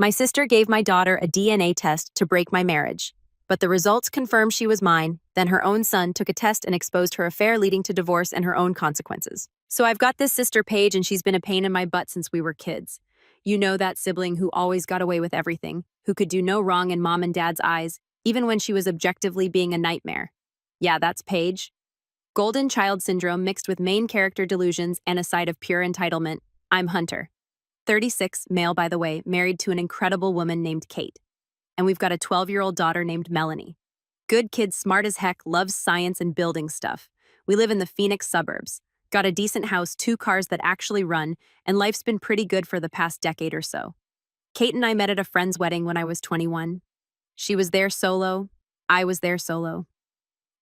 My sister gave my daughter a DNA test to break my marriage, but the results confirmed she was mine. Then her own son took a test and exposed her affair, leading to divorce and her own consequences. So I've got this sister Paige, and she's been a pain in my butt since we were kids. You know, that sibling who always got away with everything, who could do no wrong in mom and dad's eyes, even when she was objectively being a nightmare. Yeah, that's Paige. Golden child syndrome mixed with main character delusions and a side of pure entitlement. I'm Hunter. 36, male by the way, married to an incredible woman named Kate. And we've got a 12-year-old daughter named Melanie. Good kid, smart as heck, loves science and building stuff. We live in the Phoenix suburbs. Got a decent house, 2 cars that actually run, and life's been pretty good for the past decade or so. Kate and I met at a friend's wedding when I was 21. She was there solo. I was there solo.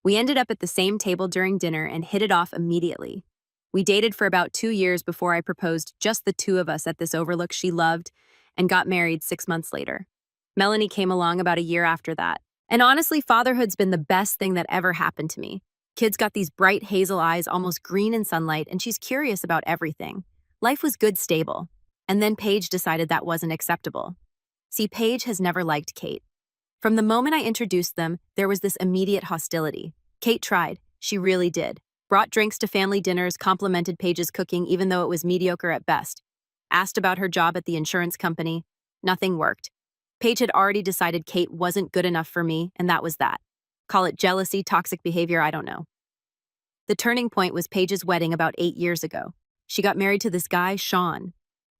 We ended up at the same table during dinner and hit it off immediately. We dated for about 2 years before I proposed, just the two of us at this overlook she loved, and got married 6 months later. Melanie came along about a year after that. And honestly, fatherhood's been the best thing that ever happened to me. Kid's got these bright hazel eyes, almost green in sunlight, and she's curious about everything. Life was good, stable. And then Paige decided that wasn't acceptable. See, Paige has never liked Kate. From the moment I introduced them, there was this immediate hostility. Kate tried. She really did. Brought drinks to family dinners, complimented Paige's cooking even though it was mediocre at best. Asked about her job at the insurance company. Nothing worked. Paige had already decided Kate wasn't good enough for me, and that was that. Call it jealousy, toxic behavior, I don't know. The turning point was Paige's wedding about 8 years ago. She got married to this guy, Sean.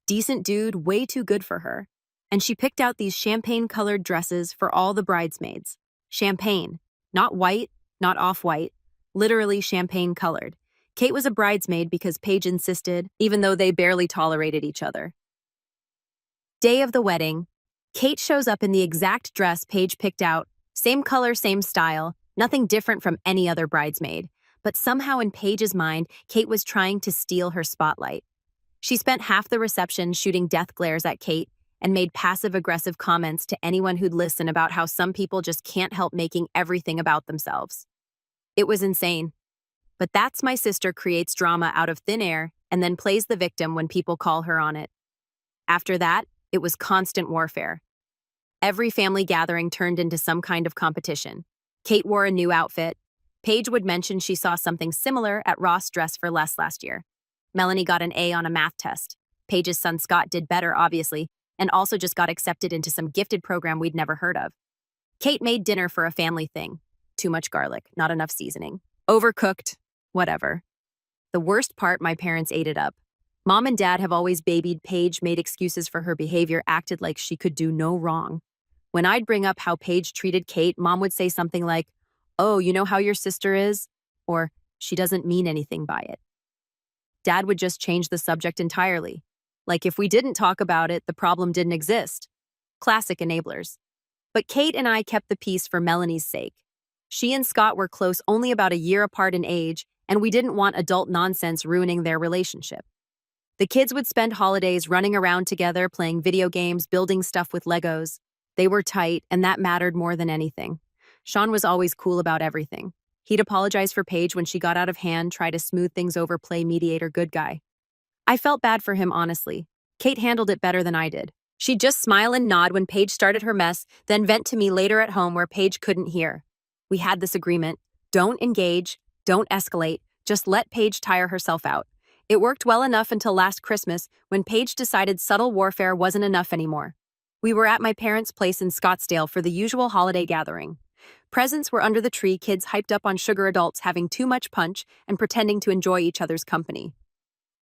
Decent dude, way too good for her. And she picked out these champagne-colored dresses for all the bridesmaids. Champagne. Not white, not off-white. Literally champagne-colored. Kate was a bridesmaid because Paige insisted, even though they barely tolerated each other. Day of the wedding, Kate shows up in the exact dress Paige picked out. Same color, same style, nothing different from any other bridesmaid. But somehow in Paige's mind, Kate was trying to steal her spotlight. She spent half the reception shooting death glares at Kate and made passive-aggressive comments to anyone who'd listen about how some people just can't help making everything about themselves. It was insane. But that's my sister creates drama out of thin air and then plays the victim when people call her on it. After that, it was constant warfare. Every family gathering turned into some kind of competition. Kate wore a new outfit. Paige would mention she saw something similar at Ross Dress for Less last year. Melanie got an A on a math test. Paige's son Scott did better, obviously, and also just got accepted into some gifted program we'd never heard of. Kate made dinner for a family thing. Too much garlic, not enough seasoning. Overcooked, whatever. The worst part, my parents ate it up. Mom and Dad have always babied Paige, made excuses for her behavior, acted like she could do no wrong. When I'd bring up how Paige treated Kate, Mom would say something like, "Oh, you know how your sister is?" Or, "She doesn't mean anything by it." Dad would just change the subject entirely. Like if we didn't talk about it, the problem didn't exist. Classic enablers. But Kate and I kept the peace for Melanie's sake. She and Scott were close only about a year apart in age, and we didn't want adult nonsense ruining their relationship. The kids would spend holidays running around together, playing video games, building stuff with Legos. They were tight, and that mattered more than anything. Sean was always cool about everything. He'd apologize for Paige when she got out of hand, try to smooth things over, play mediator good guy. I felt bad for him, honestly. Kate handled it better than I did. She'd just smile and nod when Paige started her mess, then vent to me later at home where Paige couldn't hear. We had this agreement. Don't engage, don't escalate, just let Paige tire herself out. It worked well enough until last Christmas when Paige decided subtle warfare wasn't enough anymore. We were at my parents' place in Scottsdale for the usual holiday gathering. Presents were under the tree, kids hyped up on sugar, adults having too much punch and pretending to enjoy each other's company.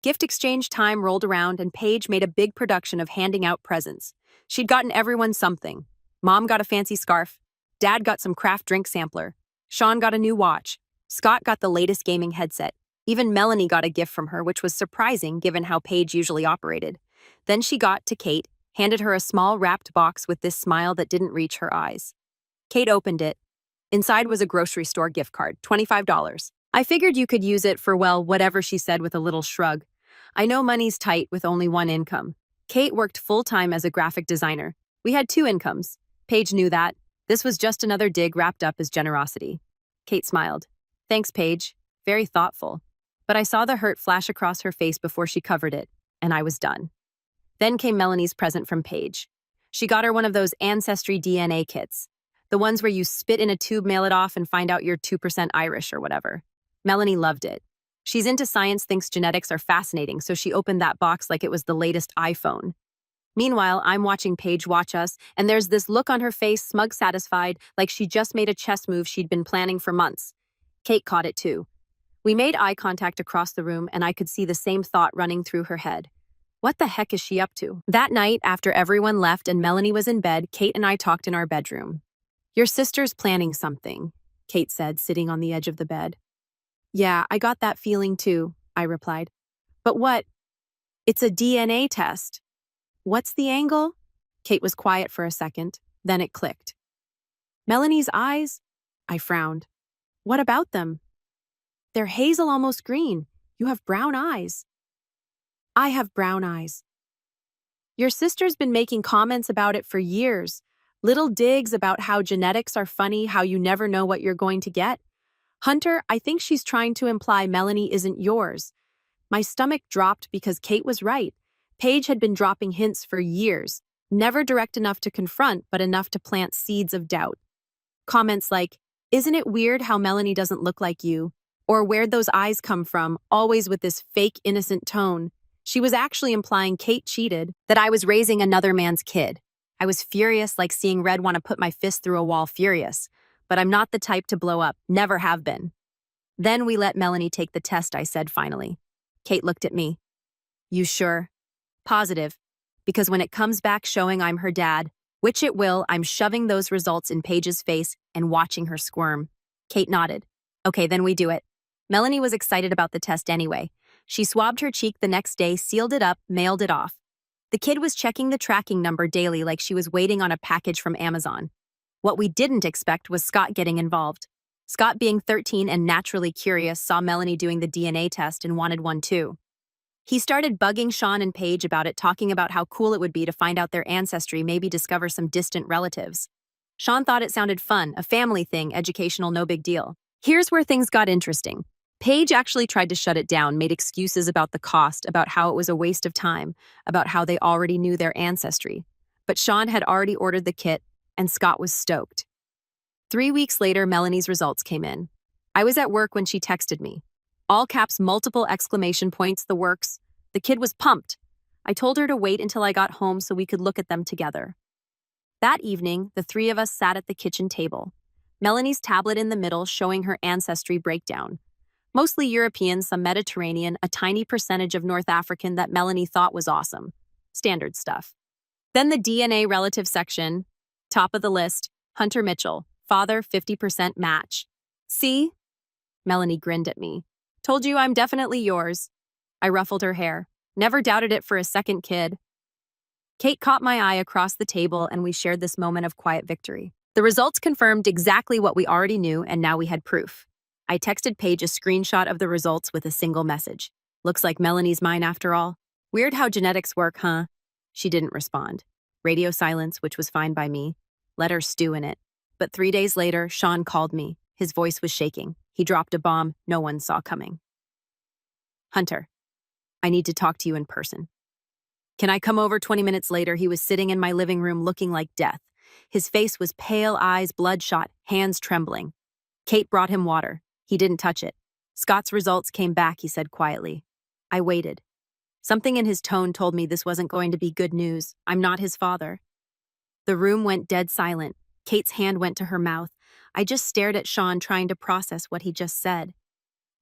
Gift exchange time rolled around and Paige made a big production of handing out presents. She'd gotten everyone something. Mom got a fancy scarf. Dad got some craft drink sampler. Sean got a new watch. Scott got the latest gaming headset. Even Melanie got a gift from her, which was surprising given how Paige usually operated. Then she got to Kate, handed her a small wrapped box with this smile that didn't reach her eyes. Kate opened it. Inside was a grocery store gift card, $25. I figured you could use it for, well, whatever, she said with a little shrug. I know money's tight with only one income. Kate worked full-time as a graphic designer. We had 2 incomes. Paige knew that. This was just another dig wrapped up as generosity. Kate smiled. Thanks, Paige. Very thoughtful. But I saw the hurt flash across her face before she covered it, and I was done. Then came Melanie's present from Paige. She got her one of those Ancestry DNA kits. The ones where you spit in a tube, mail it off, and find out you're 2% Irish or whatever. Melanie loved it. She's into science, thinks genetics are fascinating, so she opened that box like it was the latest iPhone. Meanwhile, I'm watching Paige watch us, and there's this look on her face, smug satisfied, like she just made a chess move she'd been planning for months. Kate caught it too. We made eye contact across the room, and I could see the same thought running through her head. What the heck is she up to? That night, after everyone left and Melanie was in bed, Kate and I talked in our bedroom. Your sister's planning something, Kate said, sitting on the edge of the bed. Yeah, I got that feeling too, I replied. But what? It's a DNA test. What's the angle? Kate was quiet for a second, then it clicked. Melanie's eyes? I frowned. What about them? They're hazel, almost green. You have brown eyes. I have brown eyes. Your sister's been making comments about it for years. Little digs about how genetics are funny, how you never know what you're going to get. Hunter, I think she's trying to imply Melanie isn't yours. My stomach dropped because Kate was right. Paige had been dropping hints for years, never direct enough to confront, but enough to plant seeds of doubt. Comments like, isn't it weird how Melanie doesn't look like you? Or where'd those eyes come from, always with this fake, innocent tone. She was actually implying Kate cheated, that I was raising another man's kid. I was furious, like seeing red want to put my fist through a wall, furious. But I'm not the type to blow up, never have been. Then we let Melanie take the test, I said finally. Kate looked at me. You sure? Positive. Because when it comes back showing I'm her dad, which it will, I'm shoving those results in Paige's face and watching her squirm. Kate nodded. Okay, then we do it. Melanie was excited about the test anyway. She swabbed her cheek the next day, sealed it up, mailed it off. The kid was checking the tracking number daily like she was waiting on a package from Amazon. What we didn't expect was Scott getting involved. Scott, being 13 and naturally curious, saw Melanie doing the DNA test and wanted one too. He started bugging Sean and Paige about it, talking about how cool it would be to find out their ancestry, maybe discover some distant relatives. Sean thought it sounded fun, a family thing, educational, no big deal. Here's where things got interesting. Paige actually tried to shut it down, made excuses about the cost, about how it was a waste of time, about how they already knew their ancestry. But Sean had already ordered the kit, and Scott was stoked. 3 weeks later, Melanie's results came in. I was at work when she texted me. All caps, multiple exclamation points, the works. The kid was pumped. I told her to wait until I got home so we could look at them together. That evening, the three of us sat at the kitchen table. Melanie's tablet in the middle showing her ancestry breakdown. Mostly European, some Mediterranean, a tiny percentage of North African that Melanie thought was awesome. Standard stuff. Then the DNA relative section. Top of the list, Hunter Mitchell, father 50% match. See? Melanie grinned at me. Told you I'm definitely yours. I ruffled her hair. Never doubted it for a second, kid. Kate caught my eye across the table and we shared this moment of quiet victory. The results confirmed exactly what we already knew and now we had proof. I texted Paige a screenshot of the results with a single message. Looks like Melanie's mine after all. Weird how genetics work, huh? She didn't respond. Radio silence, which was fine by me. Let her stew in it. But 3 days later, Sean called me. His voice was shaking. He dropped a bomb no one saw coming. Hunter, I need to talk to you in person. Can I come over? 20 minutes later, he was sitting in my living room looking like death. His face was pale, eyes bloodshot, hands trembling. Kate brought him water. He didn't touch it. Scott's results came back, he said quietly. I waited. Something in his tone told me this wasn't going to be good news. I'm not his father. The room went dead silent. Kate's hand went to her mouth. I just stared at Sean, trying to process what he just said.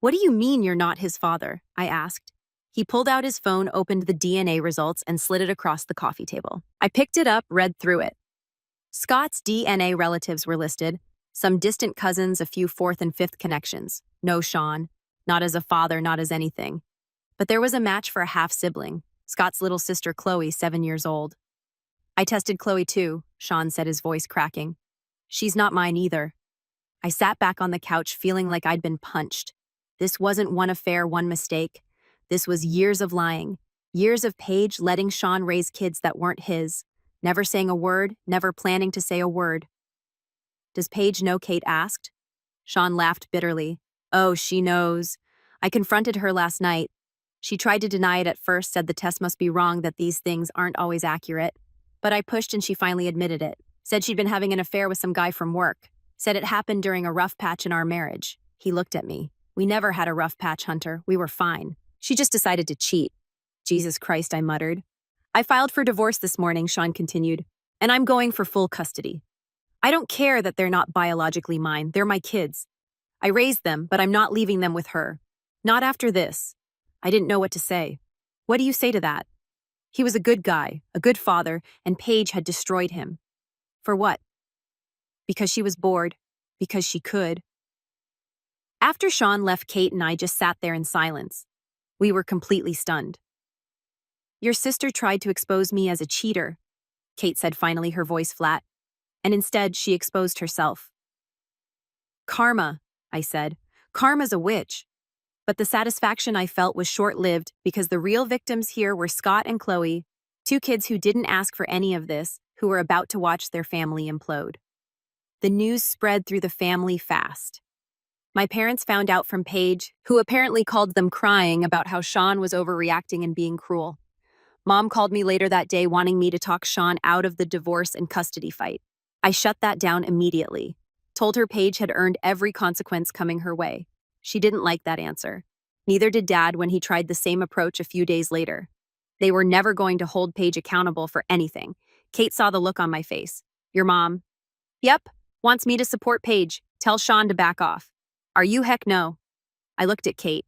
What do you mean you're not his father? I asked. He pulled out his phone, opened the DNA results, and slid it across the coffee table. I picked it up, read through it. Scott's DNA relatives were listed. Some distant cousins, a few fourth and fifth connections. No Sean. Not as a father, not as anything. But there was a match for a half-sibling. Scott's little sister, Chloe, 7 years old. I tested Chloe too, Sean said, his voice cracking. She's not mine either. I sat back on the couch feeling like I'd been punched. This wasn't one affair, one mistake. This was years of lying. Years of Paige letting Sean raise kids that weren't his. Never saying a word, never planning to say a word. Does Paige know? Kate asked. Sean laughed bitterly. Oh, she knows. I confronted her last night. She tried to deny it at first, said the test must be wrong, that these things aren't always accurate. But I pushed and she finally admitted it. Said she'd been having an affair with some guy from work. Said it happened during a rough patch in our marriage. He looked at me. We never had a rough patch, Hunter. We were fine. She just decided to cheat. Jesus Christ, I muttered. I filed for divorce this morning, Sean continued, and I'm going for full custody. I don't care that they're not biologically mine. They're my kids. I raised them, but I'm not leaving them with her. Not after this. I didn't know what to say. What do you say to that? He was a good guy, a good father, and Paige had destroyed him. For what? Because she was bored. Because she could. After Sean left, Kate and I just sat there in silence. We were completely stunned. Your sister tried to expose me as a cheater, Kate said finally, her voice flat, and instead she exposed herself. Karma, I said. Karma's a witch. But the satisfaction I felt was short-lived because the real victims here were Scott and Chloe, two kids who didn't ask for any of this, who were about to watch their family implode. The news spread through the family fast. My parents found out from Paige, who apparently called them crying about how Sean was overreacting and being cruel. Mom called me later that day wanting me to talk Sean out of the divorce and custody fight. I shut that down immediately. Told her Paige had earned every consequence coming her way. She didn't like that answer. Neither did Dad when he tried the same approach a few days later. They were never going to hold Paige accountable for anything. Kate saw the look on my face. Your mom? Yep, wants me to support Paige. Tell Sean to back off. Are you? Heck no. I looked at Kate.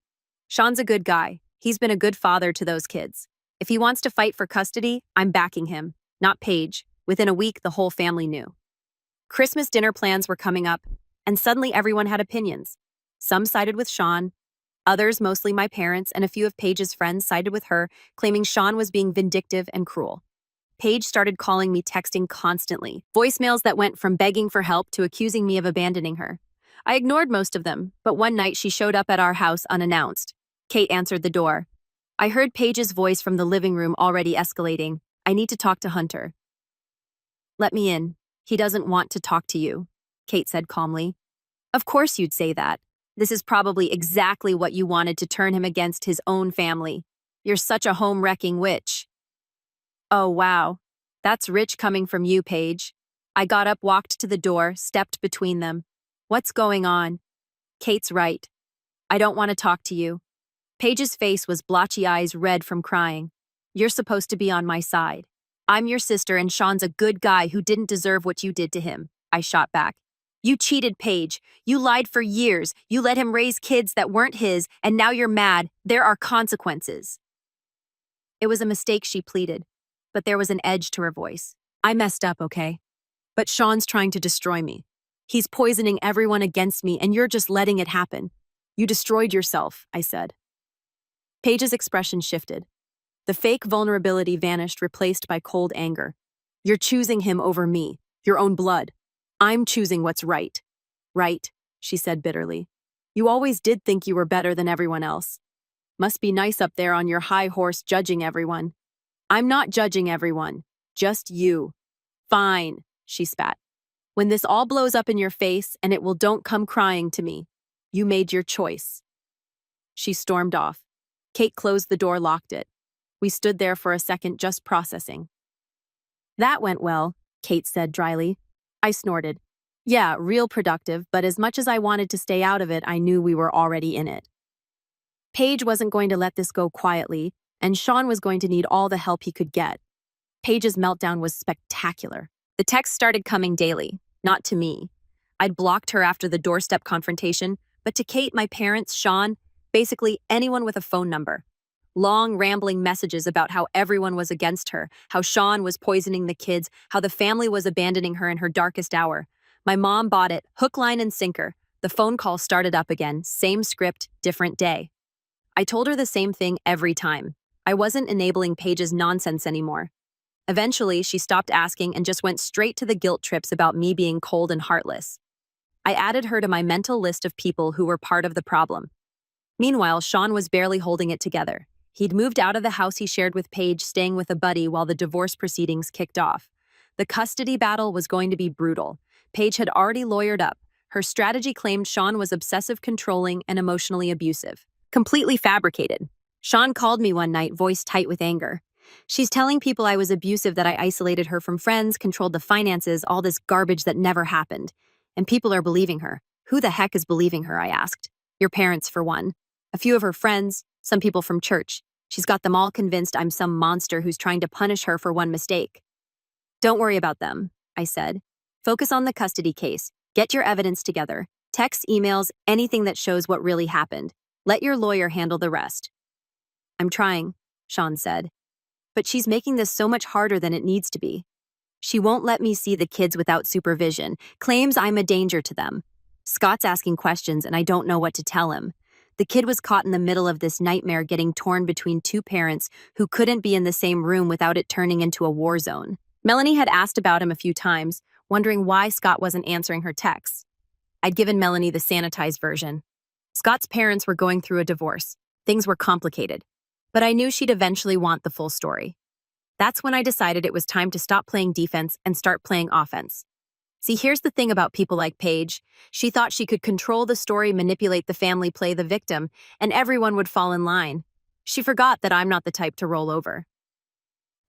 Sean's a good guy. He's been a good father to those kids. If he wants to fight for custody, I'm backing him, not Paige. Within a week, the whole family knew. Christmas dinner plans were coming up, and suddenly everyone had opinions. Some sided with Sean. Others, mostly my parents and a few of Paige's friends, sided with her, claiming Sean was being vindictive and cruel. Paige started calling me, texting constantly, voicemails that went from begging for help to accusing me of abandoning her. I ignored most of them, but one night she showed up at our house unannounced. Kate answered the door. I heard Paige's voice from the living room already escalating. I need to talk to Hunter. Let me in. He doesn't want to talk to you, Kate said calmly. Of course you'd say that. This is probably exactly what you wanted to turn him against his own family. You're such a home-wrecking witch. Oh, wow. That's rich coming from you, Paige. I got up, walked to the door, stepped between them. What's going on? Kate's right. I don't want to talk to you. Paige's face was blotchy, eyes red from crying. You're supposed to be on my side. I'm your sister and Sean's a good guy who didn't deserve what you did to him, I shot back. You cheated Paige. You lied for years. You let him raise kids that weren't his, and now you're mad. There are consequences. It was a mistake, she pleaded, but there was an edge to her voice. I messed up, okay? But Sean's trying to destroy me. He's poisoning everyone against me, and you're just letting it happen. You destroyed yourself, I said. Paige's expression shifted. The fake vulnerability vanished, replaced by cold anger. You're choosing him over me, your own blood. I'm choosing what's right. Right, she said bitterly. You always did think you were better than everyone else. Must be nice up there on your high horse judging everyone. I'm not judging everyone, just you. Fine, she spat. When this all blows up in your face, and it will, don't come crying to me. You made your choice. She stormed off. Kate closed the door, locked it. We stood there for a second, just processing. That went well, Kate said dryly. I snorted. Yeah, real productive, but as much as I wanted to stay out of it, I knew we were already in it. Paige wasn't going to let this go quietly, and Sean was going to need all the help he could get. Paige's meltdown was spectacular. The texts started coming daily, not to me. I'd blocked her after the doorstep confrontation, but to Kate, my parents, Sean, basically anyone with a phone number. Long, rambling messages about how everyone was against her, how Sean was poisoning the kids, how the family was abandoning her in her darkest hour. My mom bought it, hook, line, and sinker. The phone call started up again, same script, different day. I told her the same thing every time. I wasn't enabling Paige's nonsense anymore. Eventually, she stopped asking and just went straight to the guilt trips about me being cold and heartless. I added her to my mental list of people who were part of the problem. Meanwhile, Sean was barely holding it together. He'd moved out of the house he shared with Paige, staying with a buddy while the divorce proceedings kicked off. The custody battle was going to be brutal. Paige had already lawyered up. Her strategy claimed Sean was obsessive, controlling, and emotionally abusive. Completely fabricated. Sean called me one night, voice tight with anger. She's telling people I was abusive, that I isolated her from friends, controlled the finances, all this garbage that never happened. And people are believing her. Who the heck is believing her, I asked. Your parents, for one. A few of her friends, some people from church. She's got them all convinced I'm some monster who's trying to punish her for one mistake. Don't worry about them, I said. Focus on the custody case. Get your evidence together. Texts, emails, anything that shows what really happened. Let your lawyer handle the rest. I'm trying, Sean said. But she's making this so much harder than it needs to be. She won't let me see the kids without supervision, claims I'm a danger to them. Scott's asking questions and I don't know what to tell him. The kid was caught in the middle of this nightmare, getting torn between two parents who couldn't be in the same room without it turning into a war zone. Melanie had asked about him a few times, wondering why Scott wasn't answering her texts. I'd given Melanie the sanitized version. Scott's parents were going through a divorce. Things were complicated. But I knew she'd eventually want the full story. That's when I decided it was time to stop playing defense and start playing offense. See, here's the thing about people like Paige. She thought she could control the story, manipulate the family, play the victim, and everyone would fall in line. She forgot that I'm not the type to roll over.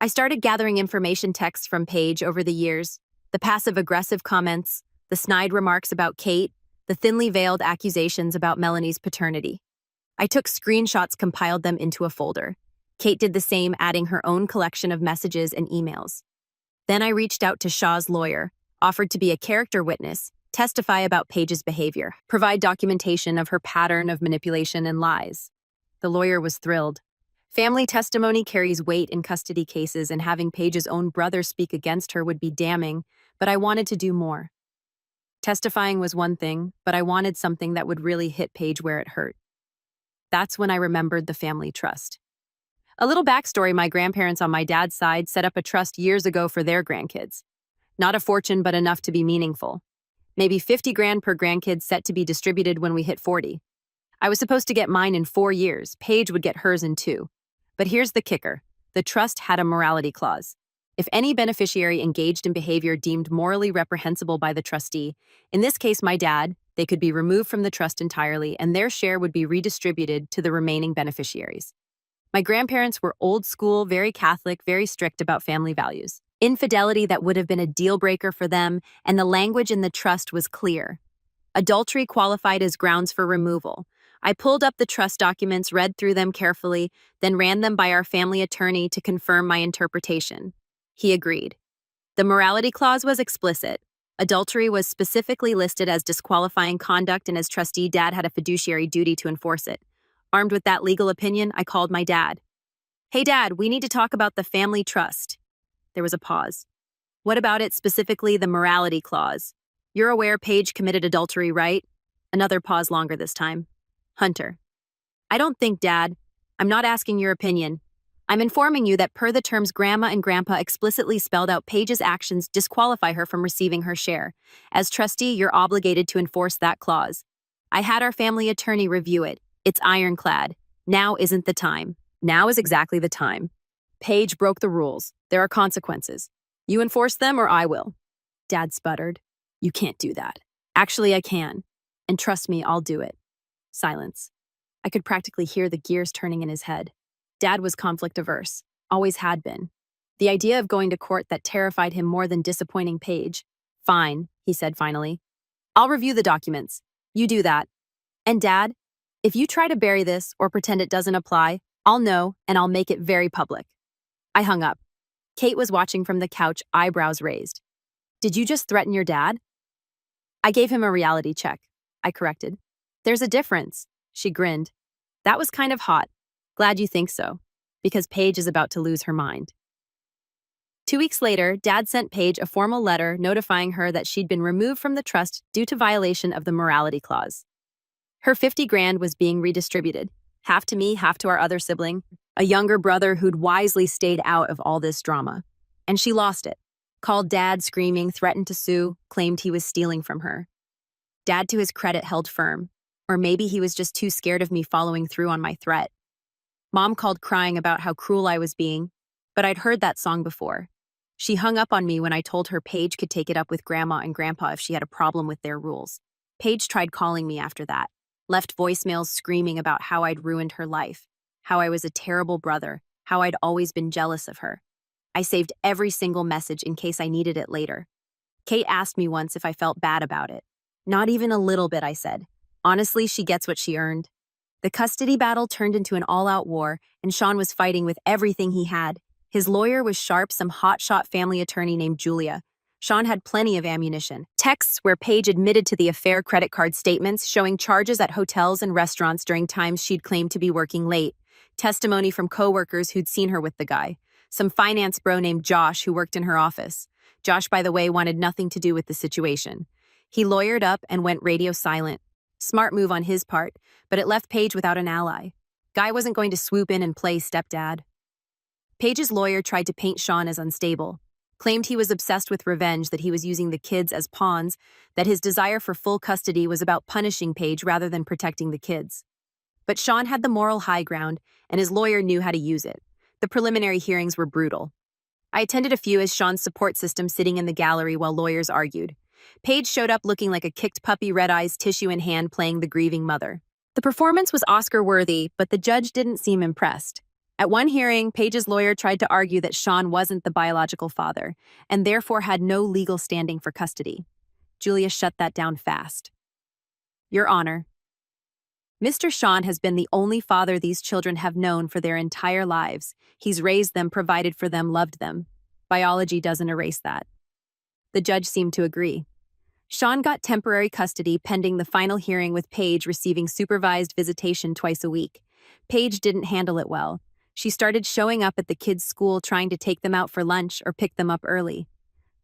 I started gathering information texts from Paige over the years, the passive-aggressive comments, the snide remarks about Kate, the thinly veiled accusations about Melanie's paternity. I took screenshots, compiled them into a folder. Kate did the same, adding her own collection of messages and emails. Then I reached out to Shaw's lawyer, offered to be a character witness, testify about Paige's behavior, provide documentation of her pattern of manipulation and lies. The lawyer was thrilled. Family testimony carries weight in custody cases, and having Paige's own brother speak against her would be damning, but I wanted to do more. Testifying was one thing, but I wanted something that would really hit Paige where it hurt. That's when I remembered the family trust. A little backstory: my grandparents on my dad's side set up a trust years ago for their grandkids. Not a fortune, but enough to be meaningful. Maybe 50 grand per grandkid, set to be distributed when we hit 40. I was supposed to get mine in 4 years. Paige would get hers in 2. But here's the kicker. The trust had a morality clause. If any beneficiary engaged in behavior deemed morally reprehensible by the trustee, in this case my dad, they could be removed from the trust entirely and their share would be redistributed to the remaining beneficiaries. My grandparents were old school, very Catholic, very strict about family values. Infidelity that would have been a deal breaker for them, and the language in the trust was clear. Adultery qualified as grounds for removal. I pulled up the trust documents, read through them carefully, then ran them by our family attorney to confirm my interpretation. He agreed. The morality clause was explicit. Adultery was specifically listed as disqualifying conduct, and as trustee, Dad had a fiduciary duty to enforce it. Armed with that legal opinion, I called my dad. Hey, Dad, we need to talk about the family trust. There was a pause. What about it, specifically the morality clause? You're aware Paige committed adultery, right? Another pause, longer this time. Hunter. I don't think, Dad. I'm not asking your opinion. I'm informing you that per the terms Grandma and Grandpa explicitly spelled out, Paige's actions disqualify her from receiving her share. As trustee, you're obligated to enforce that clause. I had our family attorney review it. It's ironclad. Now isn't the time. Now is exactly the time. Paige broke the rules. There are consequences. You enforce them or I will. Dad sputtered. You can't do that. Actually, I can. And trust me, I'll do it. Silence. I could practically hear the gears turning in his head. Dad was conflict averse. Always had been. The idea of going to court, that terrified him more than disappointing Paige. Fine, he said finally. I'll review the documents. You do that. And Dad, if you try to bury this or pretend it doesn't apply, I'll know and I'll make it very public. I hung up. Kate was watching from the couch, eyebrows raised. Did you just threaten your dad? I gave him a reality check, I corrected. There's a difference. She grinned. That was kind of hot. Glad you think so. Because Paige is about to lose her mind. 2 weeks later, Dad sent Paige a formal letter notifying her that she'd been removed from the trust due to violation of the morality clause. Her 50 grand was being redistributed, half to me, half to our other sibling, a younger brother who'd wisely stayed out of all this drama. And she lost it. Called Dad screaming, threatened to sue, claimed he was stealing from her. Dad, to his credit, held firm. Or maybe he was just too scared of me following through on my threat. Mom called crying about how cruel I was being, but I'd heard that song before. She hung up on me when I told her Paige could take it up with Grandma and Grandpa if she had a problem with their rules. Paige tried calling me after that, left voicemails screaming about how I'd ruined her life, how I was a terrible brother, how I'd always been jealous of her. I saved every single message in case I needed it later. Kate asked me once if I felt bad about it. Not even a little bit, I said. Honestly, she gets what she earned. The custody battle turned into an all-out war, and Sean was fighting with everything he had. His lawyer was sharp, some hotshot family attorney named Julia. Sean had plenty of ammunition. Texts where Paige admitted to the affair, credit card statements showing charges at hotels and restaurants during times she'd claimed to be working late. Testimony from coworkers who'd seen her with the guy. Some finance bro named Josh who worked in her office. Josh, by the way, wanted nothing to do with the situation. He lawyered up and went radio silent. Smart move on his part, but it left Paige without an ally. Guy wasn't going to swoop in and play stepdad. Paige's lawyer tried to paint Sean as unstable, claimed he was obsessed with revenge, that he was using the kids as pawns, that his desire for full custody was about punishing Paige rather than protecting the kids. But Sean had the moral high ground, and his lawyer knew how to use it. The preliminary hearings were brutal. I attended a few as Sean's support system, sitting in the gallery while lawyers argued. Paige showed up looking like a kicked puppy, red eyes, tissue in hand, playing the grieving mother. The performance was Oscar-worthy, but the judge didn't seem impressed. At one hearing, Paige's lawyer tried to argue that Sean wasn't the biological father, and therefore had no legal standing for custody. Julia shut that down fast. Your Honor, Mr. Sean has been the only father these children have known for their entire lives. He's raised them, provided for them, loved them. Biology doesn't erase that. The judge seemed to agree. Sean got temporary custody pending the final hearing, with Paige receiving supervised visitation twice a week. Paige didn't handle it well. She started showing up at the kids' school, trying to take them out for lunch or pick them up early.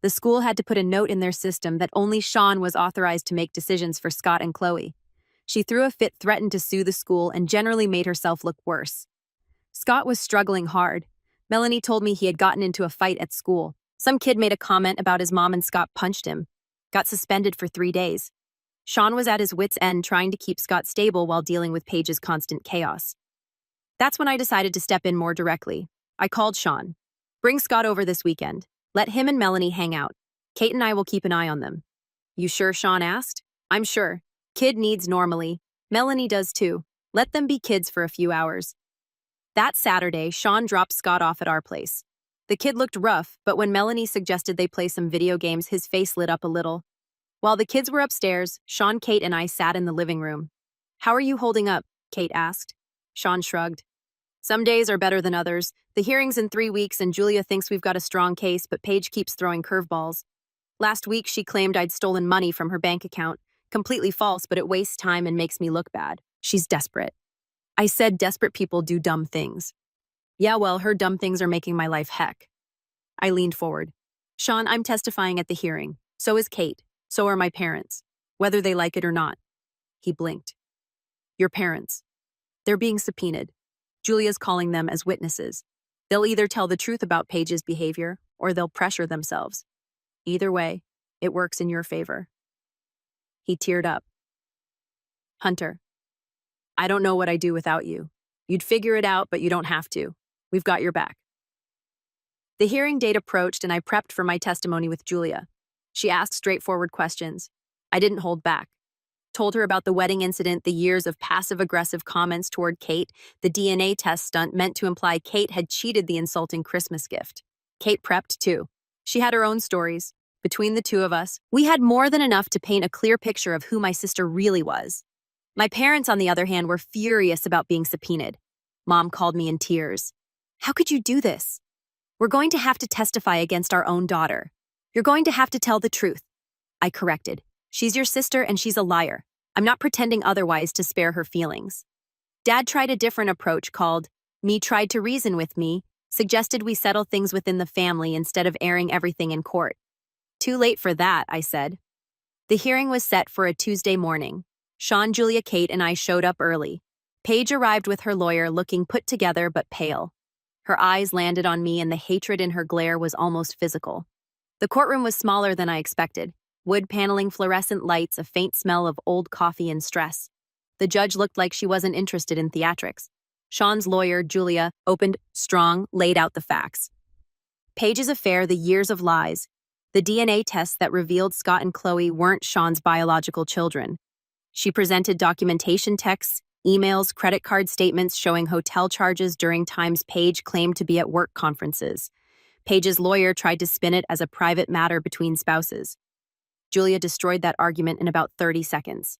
The school had to put a note in their system that only Sean was authorized to make decisions for Scott and Chloe. She threw a fit, threatened to sue the school, and generally made herself look worse. Scott was struggling hard. Melanie told me he had gotten into a fight at school. Some kid made a comment about his mom and Scott punched him. Got suspended for 3 days. Sean was at his wit's end, trying to keep Scott stable while dealing with Paige's constant chaos. That's when I decided to step in more directly. I called Sean. Bring Scott over this weekend. Let him and Melanie hang out. Kate and I will keep an eye on them. You sure? Sean asked. I'm sure. Kid needs normally. Melanie does too. Let them be kids for a few hours. That Saturday, Sean dropped Scott off at our place. The kid looked rough, but when Melanie suggested they play some video games, his face lit up a little. While the kids were upstairs, Sean, Kate, and I sat in the living room. How are you holding up? Kate asked. Sean shrugged. Some days are better than others. The hearing's in 3 weeks, and Julia thinks we've got a strong case, but Paige keeps throwing curveballs. Last week, she claimed I'd stolen money from her bank account. Completely false, but it wastes time and makes me look bad. She's desperate. I said desperate people do dumb things. Yeah, well, her dumb things are making my life heck. I leaned forward. Sean, I'm testifying at the hearing. So is Kate. So are my parents. Whether they like it or not. He blinked. Your parents. They're being subpoenaed. Julia's calling them as witnesses. They'll either tell the truth about Paige's behavior, or they'll pressure themselves. Either way, it works in your favor. He teared up. Hunter, I don't know what I'd do without you. You'd figure it out, but you don't have to. We've got your back. The hearing date approached, and I prepped for my testimony with Julia. She asked straightforward questions. I didn't hold back. Told her about the wedding incident, the years of passive-aggressive comments toward Kate, the DNA test stunt meant to imply Kate had cheated the insulting Christmas gift. Kate prepped, too. She had her own stories. Between the two of us, we had more than enough to paint a clear picture of who my sister really was. My parents, on the other hand, were furious about being subpoenaed. Mom called me in tears. How could you do this? We're going to have to testify against our own daughter. You're going to have to tell the truth. I corrected. She's your sister and she's a liar. I'm not pretending otherwise to spare her feelings. Dad tried a different approach called "Me Tried to Reason with Me," suggested we settle things within the family instead of airing everything in court. Too late for that, I said. The hearing was set for a Tuesday morning. Sean, Julia, Kate, and I showed up early. Paige arrived with her lawyer, looking put together but pale. Her eyes landed on me, and the hatred in her glare was almost physical. The courtroom was smaller than I expected. Wood paneling, fluorescent lights, a faint smell of old coffee and stress. The judge looked like she wasn't interested in theatrics. Sean's lawyer, Julia, opened strong, laid out the facts. Paige's affair, the years of lies. The DNA tests that revealed Scott and Chloe weren't Sean's biological children. She presented documentation, texts, emails, credit card statements showing hotel charges during times Paige claimed to be at work conferences. Paige's lawyer tried to spin it as a private matter between spouses. Julia destroyed that argument in about 30 seconds.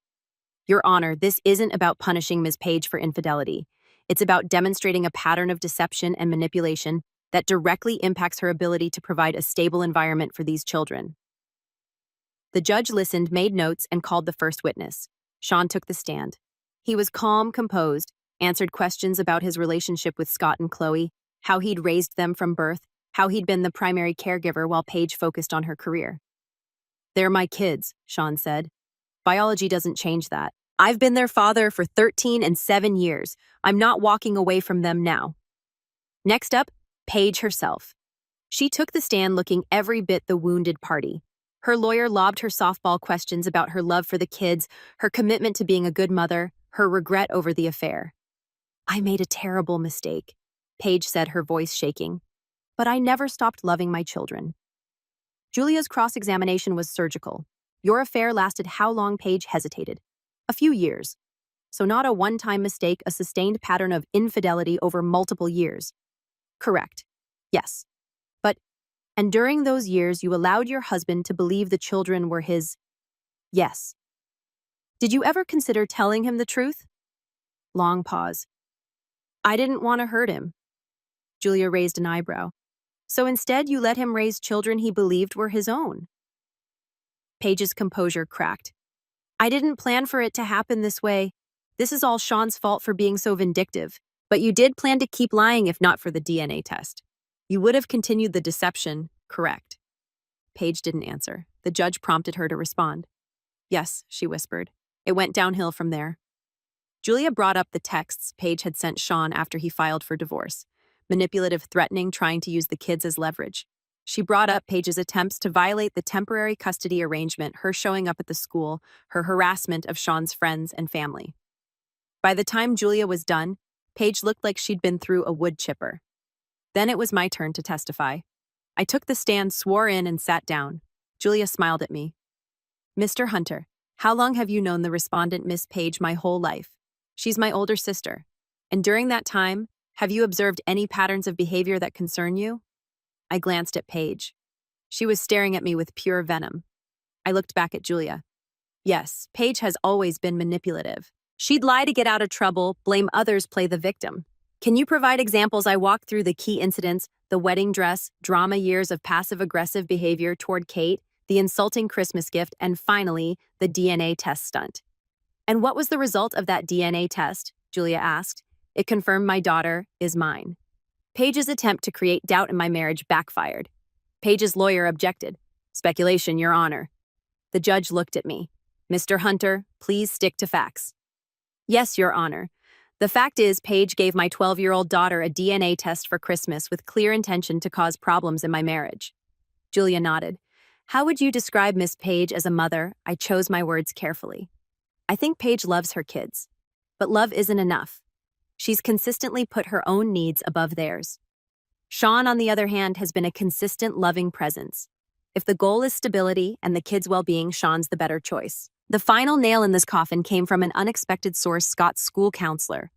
Your Honor, this isn't about punishing Ms. Page for infidelity. It's about demonstrating a pattern of deception and manipulation that directly impacts her ability to provide a stable environment for these children. The judge listened, made notes, and called the first witness. Sean took the stand. He was calm, composed, answered questions about his relationship with Scott and Chloe, how he'd raised them from birth, how he'd been the primary caregiver while Paige focused on her career. They're my kids, Sean said. Biology doesn't change that. I've been their father for 13 and 7 years. I'm not walking away from them now. Next up, Paige herself. She took the stand looking every bit the wounded party. Her lawyer lobbed her softball questions about her love for the kids, her commitment to being a good mother, her regret over the affair. I made a terrible mistake, Paige said, her voice shaking. But I never stopped loving my children. Julia's cross-examination was surgical. Your affair lasted how long? Paige hesitated. A few years. So not a one-time mistake, a sustained pattern of infidelity over multiple years. Correct. Yes. And during those years, you allowed your husband to believe the children were his? Yes. Did you ever consider telling him the truth? Long pause. I didn't want to hurt him. Julia raised an eyebrow. So instead, you let him raise children he believed were his own. Paige's composure cracked. I didn't plan for it to happen this way. This is all Sean's fault for being so vindictive. But you did plan to keep lying if not for the DNA test. You would have continued the deception, correct? Paige didn't answer. The judge prompted her to respond. Yes, she whispered. It went downhill from there. Julia brought up the texts Paige had sent Sean after he filed for divorce. Manipulative, threatening, trying to use the kids as leverage. She brought up Paige's attempts to violate the temporary custody arrangement, her showing up at the school, her harassment of Sean's friends and family. By the time Julia was done, Paige looked like she'd been through a wood chipper. Then it was my turn to testify. I took the stand, swore in, and sat down. Julia smiled at me. Mr. Hunter, how long have you known the respondent, Miss Paige? My whole life. She's my older sister. And during that time, have you observed any patterns of behavior that concern you? I glanced at Paige. She was staring at me with pure venom. I looked back at Julia. Yes, Paige has always been manipulative. She'd lie to get out of trouble, blame others, play the victim. Can you provide examples? I walked through the key incidents, the wedding dress, drama years of passive-aggressive behavior toward Kate, the insulting Christmas gift, and finally, the DNA test stunt. And what was the result of that DNA test? Julia asked. It confirmed my daughter is mine. Paige's attempt to create doubt in my marriage backfired. Paige's lawyer objected. Speculation, Your Honor. The judge looked at me. Mr. Hunter, please stick to facts. Yes, Your Honor. The fact is, Paige gave my 12-year-old daughter a DNA test for Christmas with clear intention to cause problems in my marriage. Julia nodded. How would you describe Miss Paige as a mother? I chose my words carefully. I think Paige loves her kids. But love isn't enough. She's consistently put her own needs above theirs. Sean, on the other hand, has been a consistent, loving presence. If the goal is stability and the kids' well-being, Sean's the better choice. The final nail in this coffin came from an unexpected source, Scott's school counselor.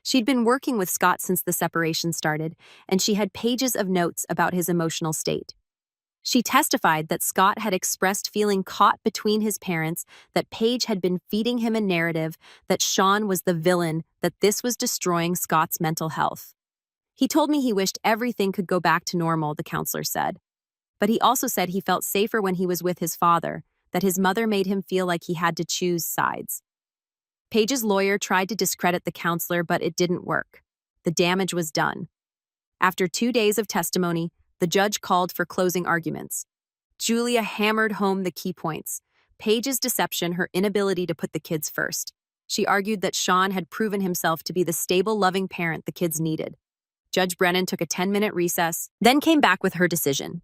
She'd been working with Scott since the separation started, and she had pages of notes about his emotional state. She testified that Scott had expressed feeling caught between his parents, that Paige had been feeding him a narrative that Sean was the villain, that this was destroying Scott's mental health. He told me he wished everything could go back to normal, the counselor said. But he also said he felt safer when he was with his father, that his mother made him feel like he had to choose sides. Paige's lawyer tried to discredit the counselor, but it didn't work. The damage was done. After 2 days of testimony, the judge called for closing arguments. Julia hammered home the key points. Paige's deception, her inability to put the kids first. She argued that Sean had proven himself to be the stable, loving parent the kids needed. Judge Brennan took a 10-minute recess, then came back with her decision.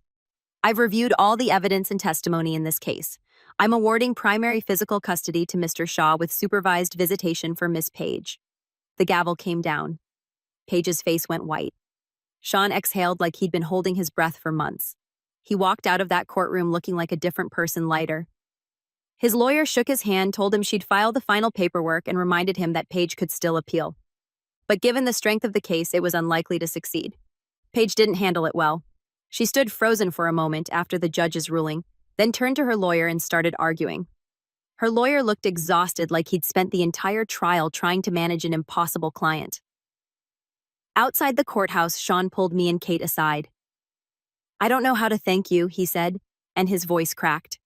I've reviewed all the evidence and testimony in this case. I'm awarding primary physical custody to Mr. Shaw with supervised visitation for Miss Paige. The gavel came down. Paige's face went white. Sean exhaled like he'd been holding his breath for months. He walked out of that courtroom looking like a different person, lighter. His lawyer shook his hand, told him she'd file the final paperwork, and reminded him that Paige could still appeal. But given the strength of the case, it was unlikely to succeed. Paige didn't handle it well. She stood frozen for a moment after the judge's ruling, then turned to her lawyer and started arguing. Her lawyer looked exhausted, like he'd spent the entire trial trying to manage an impossible client. Outside the courthouse, Sean pulled me and Kate aside. "I don't know how to thank you," he said, and his voice cracked.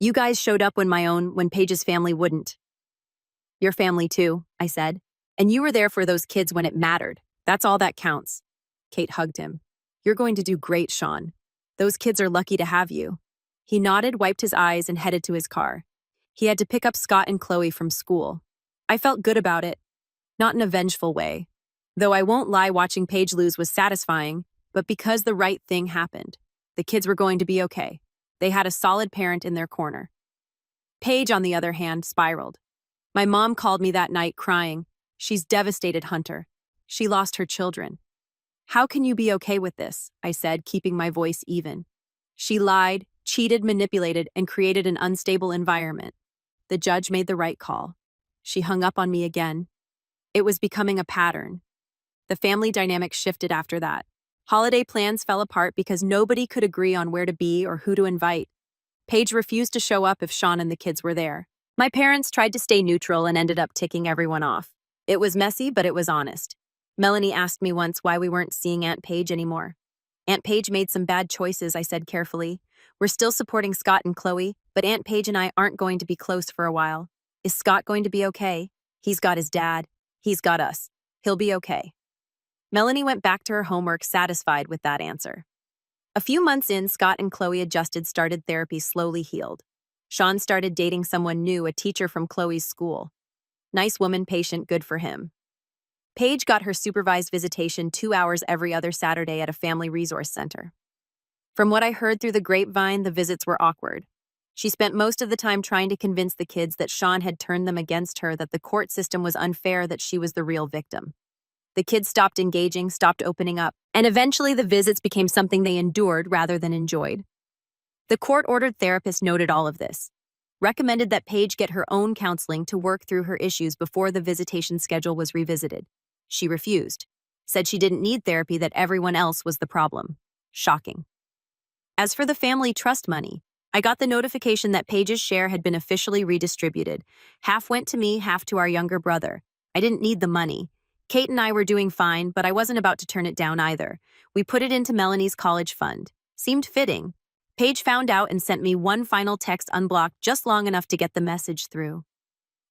"You guys showed up when Paige's family wouldn't." "Your family too," I said. "And you were there for those kids when it mattered. That's all that counts." Kate hugged him. "You're going to do great, Sean. Those kids are lucky to have you." He nodded, wiped his eyes, and headed to his car. He had to pick up Scott and Chloe from school. I felt good about it. Not in a vengeful way. Though I won't lie, watching Paige lose was satisfying, but because the right thing happened. The kids were going to be okay. They had a solid parent in their corner. Paige, on the other hand, spiraled. My mom called me that night crying. "She's devastated, Hunter. She lost her children." "How can you be okay with this?" I said, keeping my voice even. "She lied, cheated, manipulated, and created an unstable environment. The judge made the right call." She hung up on me again. It was becoming a pattern. The family dynamic shifted after that. Holiday plans fell apart because nobody could agree on where to be or who to invite. Paige refused to show up if Sean and the kids were there. My parents tried to stay neutral and ended up ticking everyone off. It was messy, but it was honest. Melanie asked me once why we weren't seeing Aunt Paige anymore. "Aunt Paige made some bad choices," I said carefully. "We're still supporting Scott and Chloe, but Aunt Paige and I aren't going to be close for a while. Is Scott going to be okay? He's got his dad. He's got us. He'll be okay." Melanie went back to her homework, satisfied with that answer. A few months in, Scott and Chloe adjusted, started therapy, slowly healed. Sean started dating someone new, a teacher from Chloe's school. Nice woman, patient, good for him. Paige got her supervised visitation 2 hours every other Saturday at a family resource center. From what I heard through the grapevine, the visits were awkward. She spent most of the time trying to convince the kids that Sean had turned them against her, that the court system was unfair, that she was the real victim. The kids stopped engaging, stopped opening up, and eventually the visits became something they endured rather than enjoyed. The court-ordered therapist noted all of this, recommended that Paige get her own counseling to work through her issues before the visitation schedule was revisited. She refused, said she didn't need therapy, that everyone else was the problem. Shocking. As for the family trust money, I got the notification that Paige's share had been officially redistributed. Half went to me, half to our younger brother. I didn't need the money. Kate and I were doing fine, but I wasn't about to turn it down either. We put it into Melanie's college fund. Seemed fitting. Paige found out and sent me one final text unblocked, just long enough to get the message through.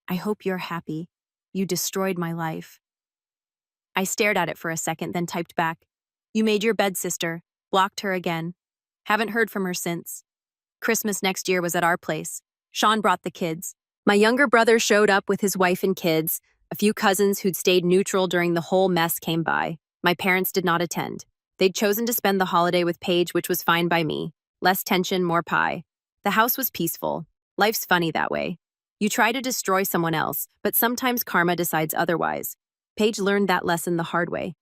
"I hope you're happy. You destroyed my life." I stared at it for a second, then typed back, "You made your bed, sister." Blocked her again. Haven't heard from her since. Christmas next year was at our place. Sean brought the kids. My younger brother showed up with his wife and kids. A few cousins who'd stayed neutral during the whole mess came by. My parents did not attend. They'd chosen to spend the holiday with Paige, which was fine by me. Less tension, more pie. The house was peaceful. Life's funny that way. You try to destroy someone else, but sometimes karma decides otherwise. Paige learned that lesson the hard way.